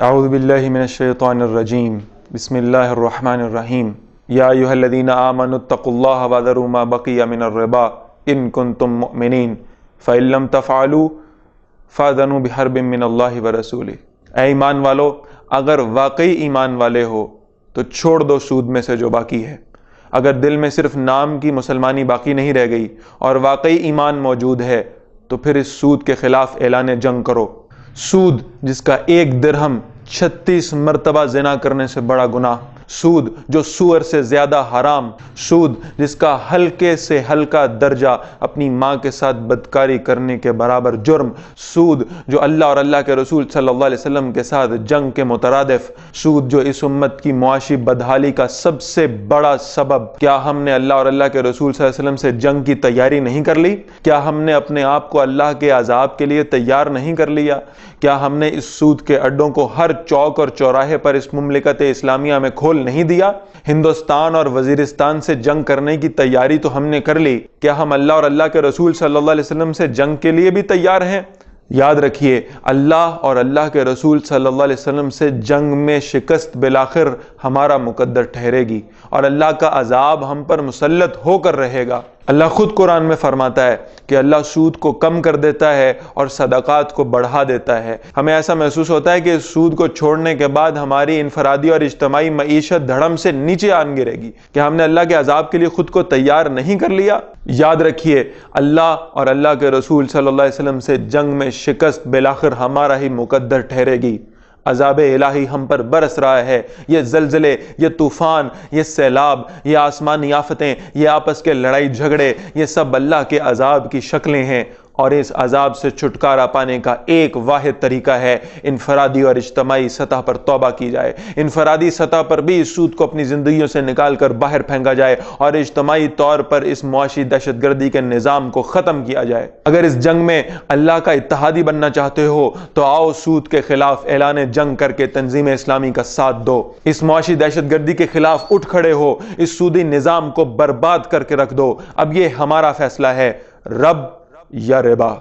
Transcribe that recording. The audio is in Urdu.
اعوذ باللہ من الشیطان الرجیم بسم اللہ الرحمن الرحیم یا ایھا الذین آمنوا اتقوا اللہ وذروا ما بقی من الربا ان کنتم مؤمنین فإن لم تفعلوا فأذنوا بحرب من اللہ ورسولہ۔ اے ایمان والو، اگر واقعی ایمان والے ہو تو چھوڑ دو سود میں سے جو باقی ہے۔ اگر دل میں صرف نام کی مسلمانی باقی نہیں رہ گئی اور واقعی ایمان موجود ہے تو پھر اس سود کے خلاف اعلان جنگ کرو۔ سود جس کا ایک درہم 36 مرتبہ زنا کرنے سے بڑا گناہ، سود جو سور سے زیادہ حرام، سود جس کا ہلکے سے ہلکا درجہ اپنی ماں کے ساتھ بدکاری کرنے کے برابر جرم، سود جو اللہ اور اللہ کے رسول صلی اللہ علیہ وسلم کے ساتھ جنگ کے مترادف، سود جو اس امت کی معاشی بدحالی کا سب سے بڑا سبب۔ کیا ہم نے اللہ اور اللہ کے رسول صلی اللہ علیہ وسلم سے جنگ کی تیاری نہیں کر لی؟ کیا ہم نے اپنے آپ کو اللہ کے عذاب کے لیے تیار نہیں کر لیا؟ کیا ہم نے اس سود کے اڈوں کو ہر چوک اور چوراہے پر اس مملکت اسلامیہ میں کھول نہیں دیا؟ ہندوستان اور وزیرستان سے جنگ کرنے کی تیاری تو ہم نے کر لی، کیا ہم اللہ اور اللہ کے رسول صلی اللہ علیہ وسلم سے جنگ کے لیے بھی تیار ہیں؟ یاد رکھیے، اللہ اور اللہ کے رسول صلی اللہ علیہ وسلم سے جنگ میں شکست بالآخر ہمارا مقدر ٹھہرے گی اور اللہ کا عذاب ہم پر مسلط ہو کر رہے گا۔ اللہ خود قرآن میں فرماتا ہے کہ اللہ سود کو کم کر دیتا ہے اور صدقات کو بڑھا دیتا ہے۔ ہمیں ایسا محسوس ہوتا ہے کہ اس سود کو چھوڑنے کے بعد ہماری انفرادی اور اجتماعی معیشت دھڑم سے نیچے آن گرے گی۔ کہ ہم نے اللہ کے عذاب کے لیے خود کو تیار نہیں کر لیا؟ یاد رکھیے، اللہ اور اللہ کے رسول صلی اللہ علیہ وسلم سے جنگ میں شکست بالآخر ہمارا ہی مقدر ٹھہرے گی۔ عذاب الہی ہم پر برس رہا ہے۔ یہ زلزلے، یہ طوفان، یہ سیلاب، یہ آسمانی آفتیں، یہ آپس کے لڑائی جھگڑے، یہ سب اللہ کے عذاب کی شکلیں ہیں، اور اس عذاب سے چھٹکارا پانے کا ایک واحد طریقہ ہے، انفرادی اور اجتماعی سطح پر توبہ کی جائے۔ انفرادی سطح پر بھی اس سود کو اپنی زندگیوں سے نکال کر باہر پھینکا جائے اور اجتماعی طور پر اس معاشی دہشت گردی کے نظام کو ختم کیا جائے۔ اگر اس جنگ میں اللہ کا اتحادی بننا چاہتے ہو تو آؤ سود کے خلاف اعلان جنگ کر کے تنظیم اسلامی کا ساتھ دو۔ اس معاشی دہشت گردی کے خلاف اٹھ کھڑے ہو، اس سودی نظام کو برباد کر کے رکھ دو۔ اب یہ ہمارا فیصلہ ہے، رب یا ربا۔